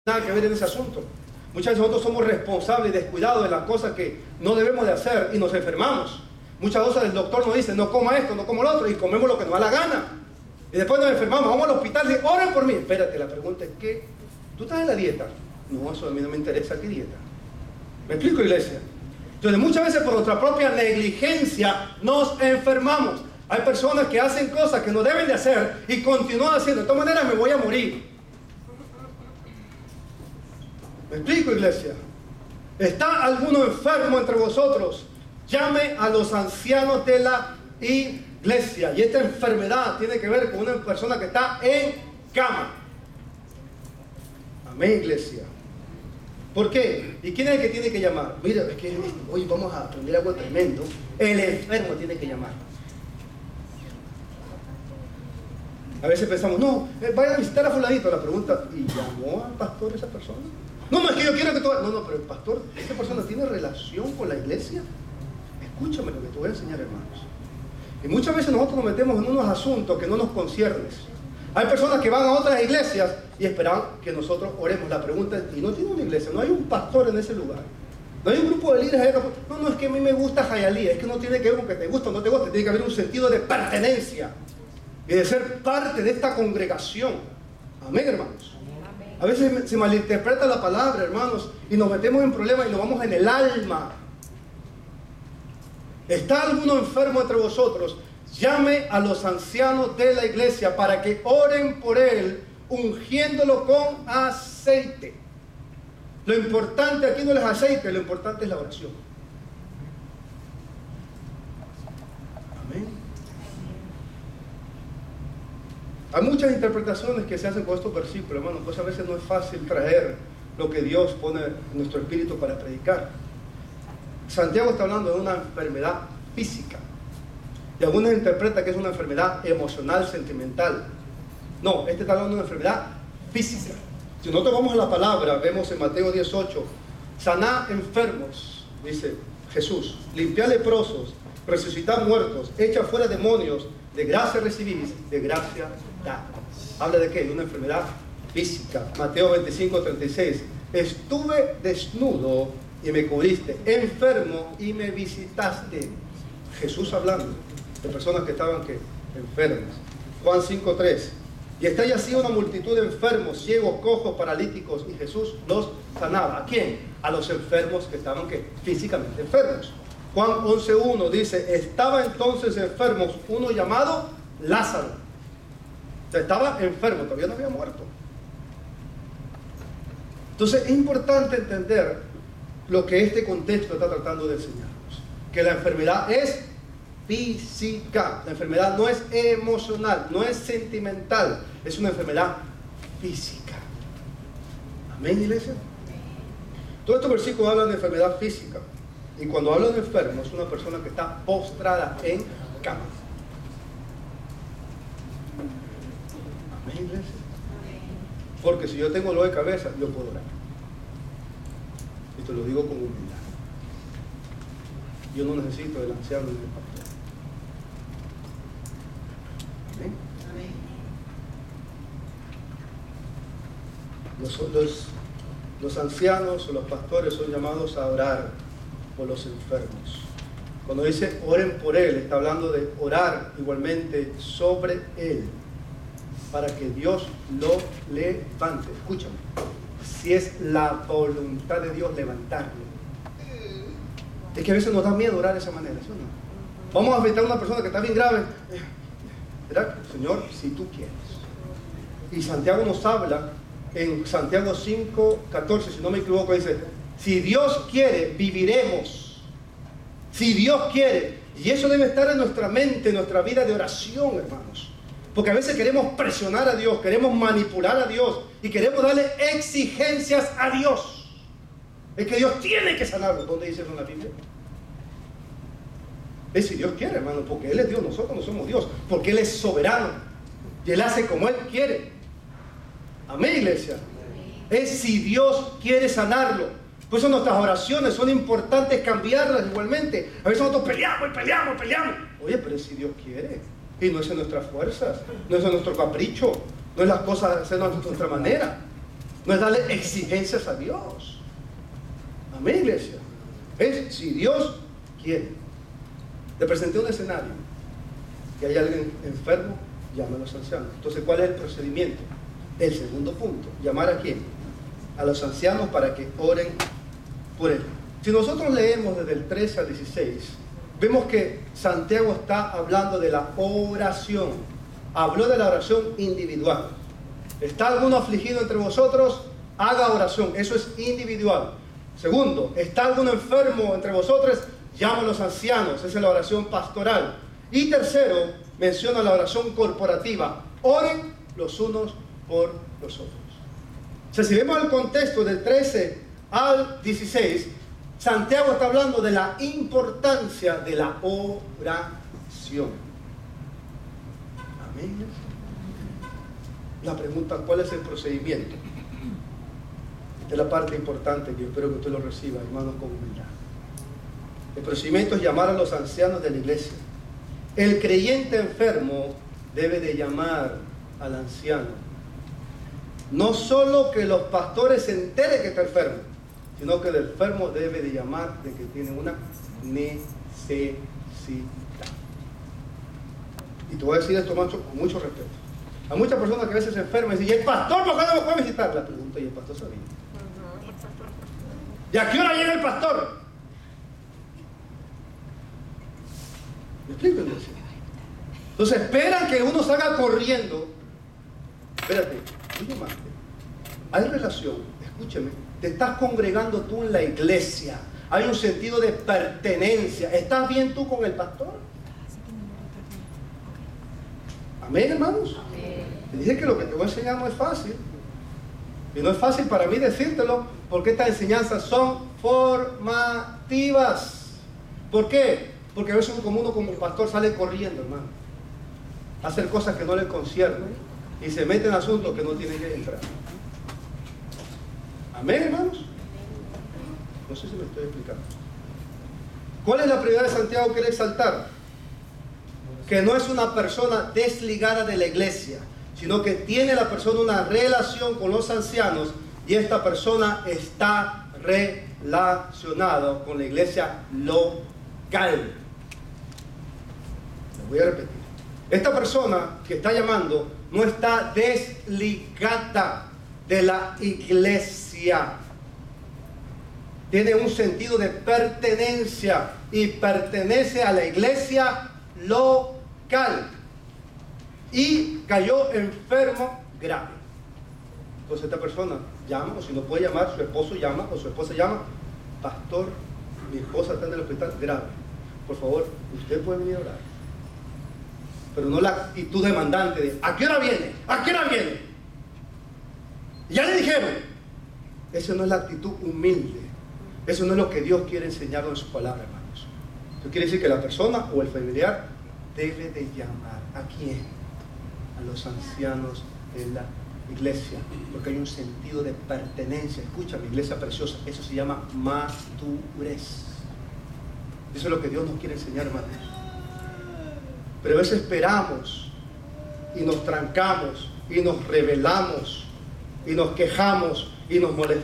nada que ver en ese asunto. Muchas veces nosotros somos responsables y descuidados de las cosas que no debemos de hacer y nos enfermamos. Muchas veces el doctor nos dice, no coma esto, no coma lo otro, y comemos lo que nos da la gana. Y después nos enfermamos, vamos al hospital y dicen, oren por mí. Espérate, la pregunta es, ¿qué? ¿Tú estás en la dieta? No, eso a mí no me interesa, ¿qué dieta? ¿Me explico, iglesia? Entonces muchas veces por nuestra propia negligencia nos enfermamos. Hay personas que hacen cosas que no deben de hacer y continúan haciendo. De todas maneras me voy a morir. ¿Me explico, iglesia? ¿Está alguno enfermo entre vosotros? Llame a los ancianos de la iglesia. Y esta enfermedad tiene que ver con una persona que está en cama. Amén, iglesia. ¿Por qué? ¿Y quién es el que tiene que llamar? Mira, es que hoy vamos a aprender algo tremendo. El enfermo tiene que llamar. A veces pensamos, no, vaya a visitar a fulanito. La pregunta, ¿y llamó al pastor esa persona? No, es que yo quiero que tú... No, pero el pastor, ¿esa persona tiene relación con la iglesia? Escúchame lo que te voy a enseñar, hermanos. Y muchas veces nosotros nos metemos en unos asuntos que no nos conciernen. Hay personas que van a otras iglesias y esperan que nosotros oremos. La pregunta es, ¿y no tiene una iglesia? ¿No hay un pastor en ese lugar? ¿No hay un grupo de líderes allá? No, es que a mí me gusta Hialeah. Es que no tiene que ver con que te gusta o no te gusta. Tiene que haber un sentido de pertenencia y de ser parte de esta congregación. Amén, hermanos. A veces se malinterpreta la palabra, hermanos, y nos metemos en problemas y nos vamos en el alma. ¿Está alguno enfermo entre vosotros? Llame a los ancianos de la iglesia para que oren por él, ungiéndolo con aceite. Lo importante aquí no es el aceite, lo importante es la oración. Amén. Hay muchas interpretaciones que se hacen con estos versículos, hermanos, pues a veces no es fácil traer lo que Dios pone en nuestro espíritu para predicar. Santiago está hablando de una enfermedad física. Y algunos interpretan que es una enfermedad emocional, sentimental. No, este está hablando de una enfermedad física. Si nosotros vamos a la palabra, vemos en Mateo 18, sanad enfermos, dice Jesús, limpiad leprosos, resucitad muertos, echa fuera demonios, de gracia recibís, de gracia dad. ¿Habla de qué? De una enfermedad física. Mateo 25, 36, estuve desnudo y me cubriste, enfermo y me visitaste. Jesús hablando de personas que estaban enfermas. Juan 5:3, y está así una multitud de enfermos, ciegos, cojos, paralíticos, y Jesús los sanaba. ¿A quién? A los enfermos que estaban físicamente enfermos. Juan 11:1 dice, estaba entonces enfermos uno llamado Lázaro. O sea, estaba enfermo, todavía no había muerto. Entonces es importante entender lo que este contexto está tratando de enseñarnos, que la enfermedad es física. La enfermedad no es emocional, no es sentimental, es una enfermedad física. Amén, iglesia. Todos estos versículos hablan de enfermedad física, y cuando hablan de enfermo es una persona que está postrada en cama. Amén, iglesia. Porque si yo tengo dolor de cabeza, yo puedo orar. Y te lo digo con humildad. Yo no necesito del anciano ni del pastor. Amén. Los ancianos o los pastores son llamados a orar por los enfermos. Cuando dice oren por él, está hablando de orar igualmente sobre él, para que Dios lo levante. Escúchame, si es la voluntad de Dios levantarlo. Es que a veces nos da miedo orar de esa manera, ¿sí o no? Vamos a visitar a una persona que está bien grave. ¿Verdad? Señor, si tú quieres. Y Santiago nos habla en Santiago 5:14, si no me equivoco, dice, si Dios quiere, viviremos. Si Dios quiere. Y eso debe estar en nuestra mente, en nuestra vida de oración, hermanos. Porque a veces queremos presionar a Dios, queremos manipular a Dios y queremos darle exigencias a Dios. Es que Dios tiene que sanarlo. ¿Dónde dice eso en la Biblia? Es si Dios quiere, hermano, porque Él es Dios, nosotros no somos Dios, porque Él es soberano y Él hace como Él quiere. Amén, iglesia. Es si Dios quiere sanarlo. Por eso nuestras oraciones son importantes cambiarlas igualmente. A veces nosotros peleamos. Oye, pero es si Dios quiere. Y no es en nuestras fuerzas, no es en nuestro capricho, no es las cosas hacerlas de nuestra manera. no es darle exigencias a Dios. Amén, iglesia. Es si Dios quiere. Le presenté un escenario, que hay alguien enfermo, llama a los ancianos. Entonces, ¿cuál es el procedimiento? El segundo punto, ¿llamar a quién? A los ancianos para que oren por él. Si nosotros leemos desde el 13 al 16, vemos que Santiago está hablando de la oración. Habló de la oración individual. ¿Está alguno afligido entre vosotros? Haga oración. Eso es individual. Segundo, ¿está alguno enfermo entre vosotros? Llama a los ancianos. Esa es la oración pastoral. Y tercero, menciona la oración corporativa. Oren los unos por los otros. O sea, si vemos el contexto del 13 al 16, Santiago está hablando de la importancia de la oración. Amén. La pregunta, ¿cuál es el procedimiento? Es la parte importante que yo espero que usted lo reciba, hermanos, con humildad. El procedimiento es llamar a los ancianos de la iglesia. El creyente enfermo debe de llamar al anciano. No solo que los pastores se enteren que está enfermo, sino que el enfermo debe de llamar de que tiene una necesidad. Y te voy a decir esto, macho, con mucho respeto. Hay muchas personas que a veces se enferman y dicen, ¿y el pastor por qué no me puede visitar? La pregunta, ¿y el pastor sabía? ¿Y a qué hora llega el pastor? ¿Me explico? Entonces esperan que uno salga corriendo. Espérate, tú llamaste. Hay relación, escúcheme. Te estás congregando tú en la iglesia. Hay un sentido de pertenencia. ¿Estás bien tú con el pastor? Amén, hermanos. Te dije que lo que te voy a enseñar no es fácil. Y no es fácil para mí decírtelo, porque estas enseñanzas son formativas. ¿Por qué? Porque a veces uno como pastor sale corriendo, hermano, a hacer cosas que no le conciernen y se mete en asuntos que no tienen que entrar. Amén, hermanos. No sé si me estoy explicando. ¿Cuál es la prioridad de Santiago que quiere exaltar? Que no es una persona desligada de la iglesia, sino que tiene la persona una relación con los ancianos y esta persona está relacionada con la iglesia local. Lo voy a repetir. Esta persona que está llamando no está desligada de la iglesia. Tiene un sentido de pertenencia y pertenece a la iglesia local. Y cayó enfermo grave. Entonces esta persona llama, o si no puede llamar, su esposo llama, o su esposa llama, pastor, mi esposa está en el hospital grave. Por favor, usted puede venir a orar. Pero no la actitud demandante de, ¿a qué hora viene? ¿A qué hora viene? Ya le dijeron. Eso no es la actitud humilde. Eso no es lo que Dios quiere enseñarnos en su palabra, hermanos. Eso quiere decir que la persona o el familiar debe de llamar. ¿A quién? A los ancianos de la iglesia, porque hay un sentido de pertenencia. Escucha, mi iglesia preciosa, eso se llama madurez. Eso es lo que Dios nos quiere enseñar, hermanos. Pero a veces esperamos y nos trancamos y nos rebelamos y nos quejamos y nos molestamos.